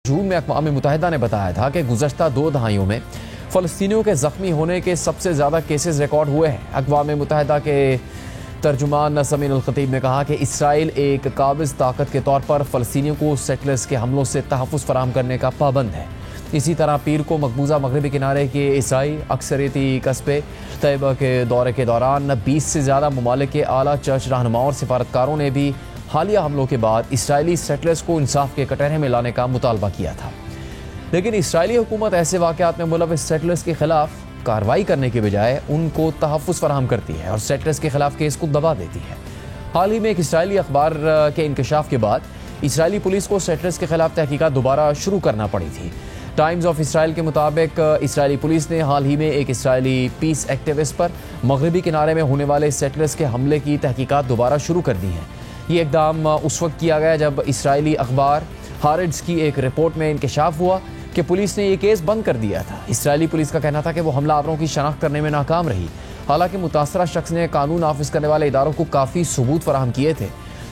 جون میں اقوام متحدہ نے بتایا تھا کہ گزشتہ 2 دہائیوں میں فلسطینیوں کے زخمی ہونے کے سب سے زیادہ کیسز ریکارڈ ہوئے ہیں۔ اقوام متحدہ کے ترجمان سمین الخطیب نے کہا کہ اسرائیل ایک قابض طاقت کے طور پر فلسطینیوں کو سیٹلرز کے حملوں سے تحفظ فراہم کرنے کا پابند ہے۔ اسی طرح پیر کو مقبوضہ مغربی کنارے کے عیسائی اکثریتی قصبے طیبہ کے دورے کے دوران 20 سے زیادہ ممالک کے اعلیٰ چرچ رہنماؤں اور سفارتکاروں نے بھی حالیہ حملوں کے بعد اسرائیلی سیٹلرز کو انصاف کے کٹہرے میں لانے کا مطالبہ کیا تھا، لیکن اسرائیلی حکومت ایسے واقعات میں ملوث سیٹلرز کے خلاف کارروائی کرنے کے بجائے ان کو تحفظ فراہم کرتی ہے اور سیٹلرز کے خلاف کیس کو دبا دیتی ہے۔ حال ہی میں ایک اسرائیلی اخبار کے انکشاف کے بعد اسرائیلی پولیس کو سیٹلرز کے خلاف تحقیقات دوبارہ شروع کرنا پڑی تھی۔ ٹائمز آف اسرائیل کے مطابق اسرائیلی پولیس نے حال ہی میں ایک اسرائیلی پیس ایکٹیوسٹ پر مغربی کنارے میں ہونے والے سیٹلرز کے حملے کی تحقیقات دوبارہ شروع کر دی ہیں۔ یہ اقدام اس وقت کیا گیا جب اسرائیلی اخبار ہارڈز کی ایک رپورٹ میں انکشاف ہوا کہ پولیس نے یہ کیس بند کر دیا تھا۔ اسرائیلی پولیس کا کہنا تھا کہ وہ حملہ آوروں کی شناخت کرنے میں ناکام رہی، حالانکہ متاثرہ شخص نے قانون نافذ کرنے والے اداروں کو کافی ثبوت فراہم کیے تھے،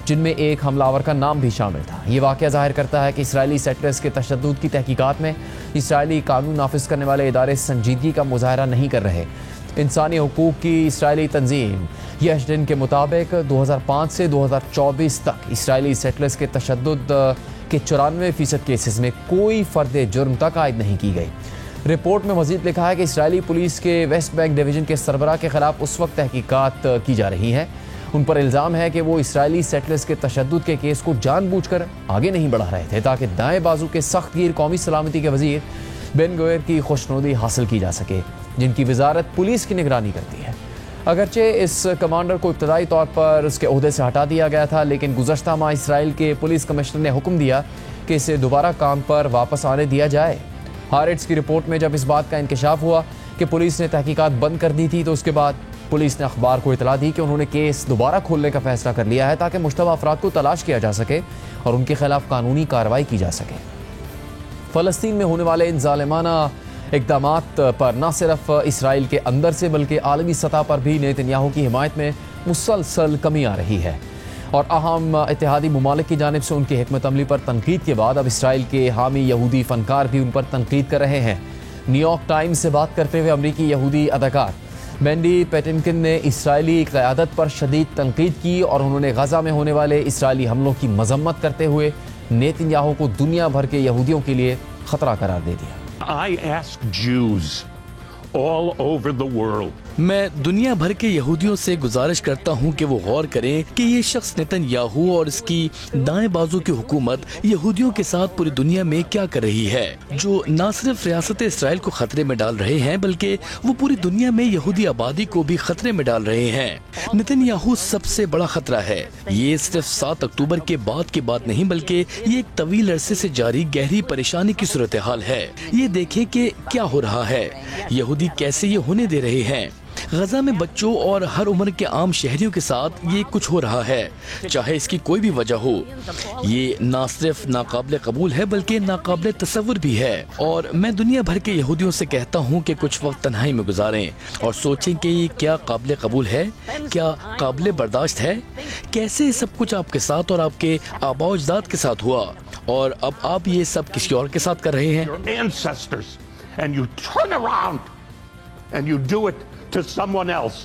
جن میں ایک حملہ آور کا نام بھی شامل تھا۔ یہ واقعہ ظاہر کرتا ہے کہ اسرائیلی سیٹلرز کے تشدد کی تحقیقات میں اسرائیلی قانون نافذ کرنے والے ادارے سنجیدگی کا مظاہرہ نہیں کر رہے۔ انسانی حقوق کی اسرائیلی تنظیم یشڈن کے مطابق 2005 سے 2024 تک اسرائیلی سیٹلرز کے تشدد کے 94% کیسز میں کوئی فرد جرم تک عائد نہیں کی گئی۔ رپورٹ میں مزید لکھا ہے کہ اسرائیلی پولیس کے ویسٹ بینک ڈویژن کے سربراہ کے خلاف اس وقت تحقیقات کی جا رہی ہیں۔ ان پر الزام ہے کہ وہ اسرائیلی سیٹلرز کے تشدد کے کیس کو جان بوجھ کر آگے نہیں بڑھا رہے تھے تاکہ دائیں بازو کے سخت گیر قومی سلامتی کے وزیر بن گوئر کی خوشنودی حاصل کی جا سکے، جن کی وزارت پولیس کی نگرانی کرتی ہے۔ اگرچہ اس کمانڈر کو ابتدائی طور پر اس کے عہدے سے ہٹا دیا گیا تھا، لیکن گزشتہ ماہ اسرائیل کے پولیس کمشنر نے حکم دیا کہ اسے دوبارہ کام پر واپس آنے دیا جائے۔ ہارڈز کی رپورٹ میں جب اس بات کا انکشاف ہوا کہ پولیس نے تحقیقات بند کر دی تھی، تو اس کے بعد پولیس نے اخبار کو اطلاع دی کہ انہوں نے کیس دوبارہ کھولنے کا فیصلہ کر لیا ہے تاکہ مشتبہ افراد کو تلاش کیا جا سکے اور ان کے خلاف قانونی کارروائی کی جا سکے۔ فلسطین میں ہونے والے ان ظالمانہ اقدامات پر نہ صرف اسرائیل کے اندر سے بلکہ عالمی سطح پر بھی نیتن یاہو کی حمایت میں مسلسل کمی آ رہی ہے، اور اہم اتحادی ممالک کی جانب سے ان کی حکمت عملی پر تنقید کے بعد اب اسرائیل کے حامی یہودی فنکار بھی ان پر تنقید کر رہے ہیں۔ نیو یارک ٹائمز سے بات کرتے ہوئے امریکی یہودی اداکار مینڈی پیٹنکن نے اسرائیلی قیادت پر شدید تنقید کی اور انہوں نے غزہ میں ہونے والے اسرائیلی حملوں کی مذمت کرتے ہوئے نیتن یاہو کو دنیا بھر کے یہودیوں کے لیے خطرہ قرار دے دیا۔ I ask Jews all over the world. میں دنیا بھر کے یہودیوں سے گزارش کرتا ہوں کہ وہ غور کریں کہ یہ شخص نیتن یاہو اور اس کی دائیں بازو کی حکومت یہودیوں کے ساتھ پوری دنیا میں کیا کر رہی ہے، جو نہ صرف ریاست اسرائیل کو خطرے میں ڈال رہے ہیں بلکہ وہ پوری دنیا میں یہودی آبادی کو بھی خطرے میں ڈال رہے ہیں۔ نیتن یاہو سب سے بڑا خطرہ ہے۔ یہ صرف 7 اکتوبر کے بعد کی بات نہیں بلکہ یہ ایک طویل عرصے سے جاری گہری پریشانی کی صورتحال ہے۔ یہ دیکھیں کہ کیا ہو رہا ہے، یہودی کیسے یہ ہونے دے رہے ہیں۔ غزہ میں بچوں اور ہر عمر کے عام شہریوں کے ساتھ یہ کچھ ہو رہا ہے، چاہے اس کی کوئی بھی وجہ ہو۔ یہ نہ صرف ناقابل قبول ہے بلکہ ناقابل تصور بھی ہے، اور میں دنیا بھر کے یہودیوں سے کہتا ہوں کہ کچھ وقت تنہائی میں گزاریں اور سوچیں کہ یہ کیا قابل قبول ہے، کیا قابل برداشت ہے، کیسے سب کچھ آپ کے ساتھ اور آپ کے آباء و اجداد کے ساتھ ہوا، اور اب آپ یہ سب کسی اور کے ساتھ کر رہے ہیں۔ Ancestors, and you turn around and you do it to someone else.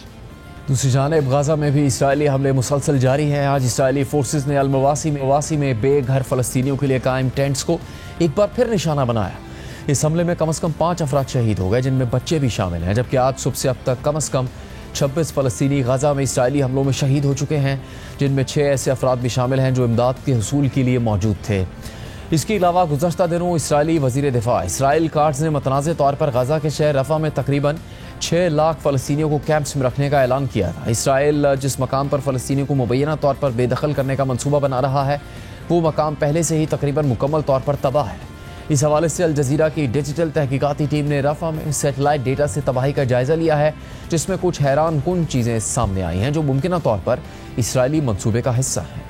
دوسری جانب غزہ میں بھی اسرائیلی حملے مسلسل جاری ہیں۔ آج اسرائیلی فورسز نے المواسی میں بے گھر فلسطینیوں کے لیے قائم ٹینٹس کو ایک بار پھر نشانہ بنایا۔ اس حملے میں کم از کم 5 افراد شہید ہو گئے، جن میں بچے بھی شامل ہیں، جبکہ آج صبح سے اب تک کم از کم 26 فلسطینی غزہ میں اسرائیلی حملوں میں شہید ہو چکے ہیں، جن میں 6 ایسے افراد بھی شامل ہیں جو امداد کے حصول کے لیے موجود تھے۔ اس کے علاوہ گزشتہ دنوں اسرائیلی وزیر دفاع اسرائیل کاٹز نے متنازع طور پر غزہ کے شہر رفح میں تقریباً 6 لاکھ فلسطینیوں کو کیمپس میں رکھنے کا اعلان کیا تھا۔ اسرائیل جس مقام پر فلسطینیوں کو مبینہ طور پر بے دخل کرنے کا منصوبہ بنا رہا ہے، وہ مقام پہلے سے ہی تقریباً مکمل طور پر تباہ ہے۔ اس حوالے سے الجزیرہ کی ڈیجیٹل تحقیقاتی ٹیم نے رفح میں سیٹلائٹ ڈیٹا سے تباہی کا جائزہ لیا ہے، جس میں کچھ حیران کن چیزیں سامنے آئی ہیں جو ممکنہ طور پر اسرائیلی منصوبے کا حصہ ہیں۔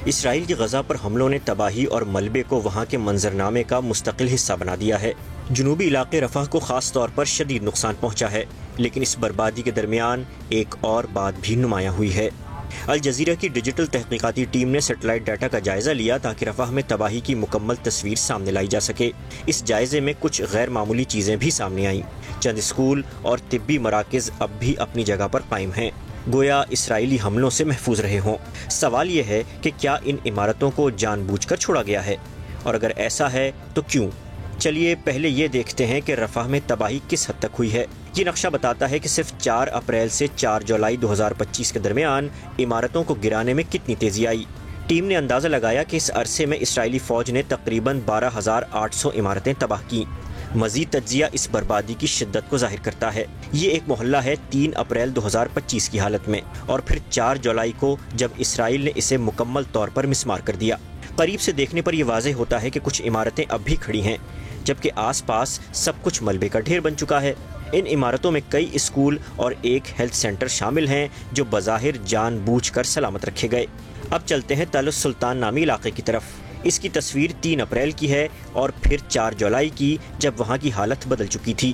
اسرائیل کی غزہ پر حملوں نے تباہی اور ملبے کو وہاں کے منظرنامے کا مستقل حصہ بنا دیا ہے۔ جنوبی علاقے رفح کو خاص طور پر شدید نقصان پہنچا ہے، لیکن اس بربادی کے درمیان ایک اور بات بھی نمایاں ہوئی ہے۔ الجزیرہ کی ڈیجیٹل تحقیقاتی ٹیم نے سیٹلائٹ ڈیٹا کا جائزہ لیا تاکہ رفح میں تباہی کی مکمل تصویر سامنے لائی جا سکے۔ اس جائزے میں کچھ غیر معمولی چیزیں بھی سامنے آئیں۔ چند اسکول اور طبی مراکز اب بھی اپنی جگہ پر قائم ہیں، گویا اسرائیلی حملوں سے محفوظ رہے ہوں۔ سوال یہ ہے کہ کیا ان عمارتوں کو جان بوجھ کر چھوڑا گیا ہے، اور اگر ایسا ہے تو کیوں؟ چلیے پہلے یہ دیکھتے ہیں کہ رفح میں تباہی کس حد تک ہوئی ہے۔ یہ نقشہ بتاتا ہے کہ صرف 4 اپریل سے 4 جولائی 2025 کے درمیان عمارتوں کو گرانے میں کتنی تیزی آئی۔ ٹیم نے اندازہ لگایا کہ اس عرصے میں اسرائیلی فوج نے تقریباً 12,800 عمارتیں تباہ کیں۔ مزید تجزیہ اس بربادی کی شدت کو ظاہر کرتا ہے۔ یہ ایک محلہ ہے 3 اپریل 2025 کی حالت میں، اور پھر 4 جولائی کو جب اسرائیل نے اسے مکمل طور پر مسمار کر دیا۔ قریب سے دیکھنے پر یہ واضح ہوتا ہے کہ کچھ عمارتیں اب بھی کھڑی ہیں، جبکہ آس پاس سب کچھ ملبے کا ڈھیر بن چکا ہے۔ ان عمارتوں میں کئی اسکول اور ایک ہیلتھ سینٹر شامل ہیں جو بظاہر جان بوجھ کر سلامت رکھے گئے۔ اب چلتے ہیں تل السلطان نامی علاقے کی طرف۔ اس کی تصویر 3 اپریل کی ہے اور پھر 4 جولائی کی، جب وہاں کی حالت بدل چکی تھی۔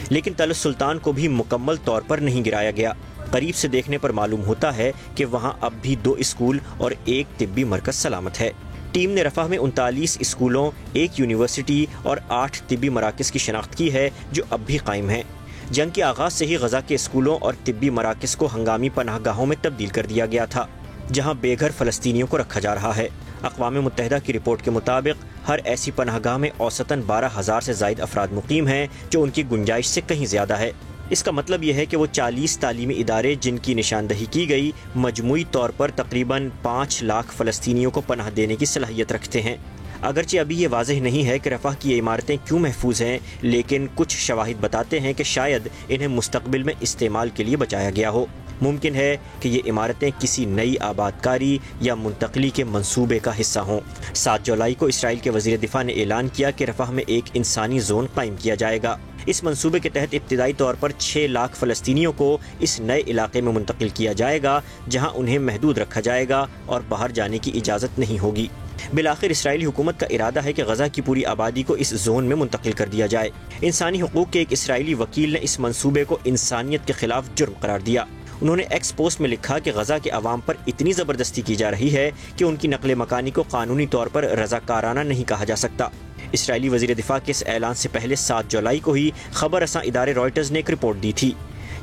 لیکن تل السلطان کو بھی مکمل طور پر نہیں گرایا گیا۔ قریب سے دیکھنے پر معلوم ہوتا ہے کہ وہاں اب بھی 2 اسکول اور ایک طبی مرکز سلامت ہے۔ ٹیم نے رفح میں 39 اسکولوں، 1 یونیورسٹی اور 8 طبی مراکز کی شناخت کی ہے جو اب بھی قائم ہیں۔ جنگ کے آغاز سے ہی غزہ کے اسکولوں اور طبی مراکز کو ہنگامی پناہ گاہوں میں تبدیل کر دیا گیا تھا، جہاں بے گھر فلسطینیوں کو رکھا جا رہا ہے۔ اقوام متحدہ کی رپورٹ کے مطابق ہر ایسی پناہ گاہ میں اوسطاً 12,000 سے زائد افراد مقیم ہیں، جو ان کی گنجائش سے کہیں زیادہ ہے۔ اس کا مطلب یہ ہے کہ وہ 40 تعلیمی ادارے جن کی نشاندہی کی گئی، مجموعی طور پر تقریباً 5 لاکھ فلسطینیوں کو پناہ دینے کی صلاحیت رکھتے ہیں۔ اگرچہ ابھی یہ واضح نہیں ہے کہ رفح کی یہ عمارتیں کیوں محفوظ ہیں، لیکن کچھ شواہد بتاتے ہیں کہ شاید انہیں مستقبل میں استعمال کے لیے بچایا گیا ہو۔ ممکن ہے کہ یہ عمارتیں کسی نئی آباد کاری یا منتقلی کے منصوبے کا حصہ ہوں۔ 7 جولائی کو اسرائیل کے وزیر دفاع نے اعلان کیا کہ رفح میں ایک انسانی زون قائم کیا جائے گا۔ اس منصوبے کے تحت ابتدائی طور پر 6 لاکھ فلسطینیوں کو اس نئے علاقے میں منتقل کیا جائے گا، جہاں انہیں محدود رکھا جائے گا اور باہر جانے کی اجازت نہیں ہوگی۔ بالآخر اسرائیلی حکومت کا ارادہ ہے کہ غزہ کی پوری آبادی کو اس زون میں منتقل کر دیا جائے۔ انسانی حقوق کے ایک اسرائیلی وکیل نے اس منصوبے کو انسانیت کے خلاف جرم قرار دیا۔ انہوں نے ایکس پوسٹ میں لکھا کہ غزہ کے عوام پر اتنی زبردستی کی جا رہی ہے کہ ان کی نقل مکانی کو قانونی طور پر رضاکارانہ نہیں کہا جا سکتا۔ اسرائیلی وزیر دفاع کے اس اعلان سے پہلے 7 جولائی کو ہی خبر رساں ادارے رائٹرز نے ایک رپورٹ دی تھی،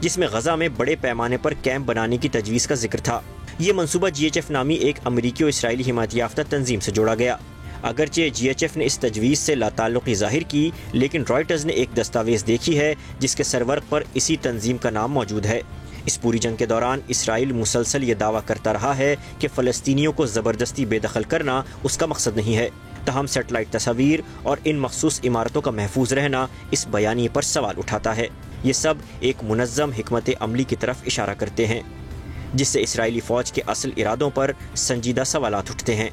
جس میں غزہ میں بڑے پیمانے پر کیمپ بنانے کی تجویز کا ذکر تھا۔ یہ منصوبہ GHF نامی ایک امریکی و اسرائیلی حمایت یافتہ تنظیم سے جوڑا گیا۔ اگرچہ GHF نے اس تجویز سے لا تعلقی ظاہر کی، لیکن رائٹرز نے ایک دستاویز دیکھی ہے جس کے سرورق پر اسی تنظیم کا نام موجود ہے۔ اس پوری جنگ کے دوران اسرائیل مسلسل یہ دعویٰ کرتا رہا ہے کہ فلسطینیوں کو زبردستی بے دخل کرنا اس کا مقصد نہیں ہے۔ تاہم سیٹلائٹ تصاویر اور ان مخصوص عمارتوں کا محفوظ رہنا اس بیانیے پر سوال اٹھاتا ہے۔ یہ سب ایک منظم حکمت عملی کی طرف اشارہ کرتے ہیں، جس سے اسرائیلی فوج کے اصل ارادوں پر سنجیدہ سوالات اٹھتے ہیں۔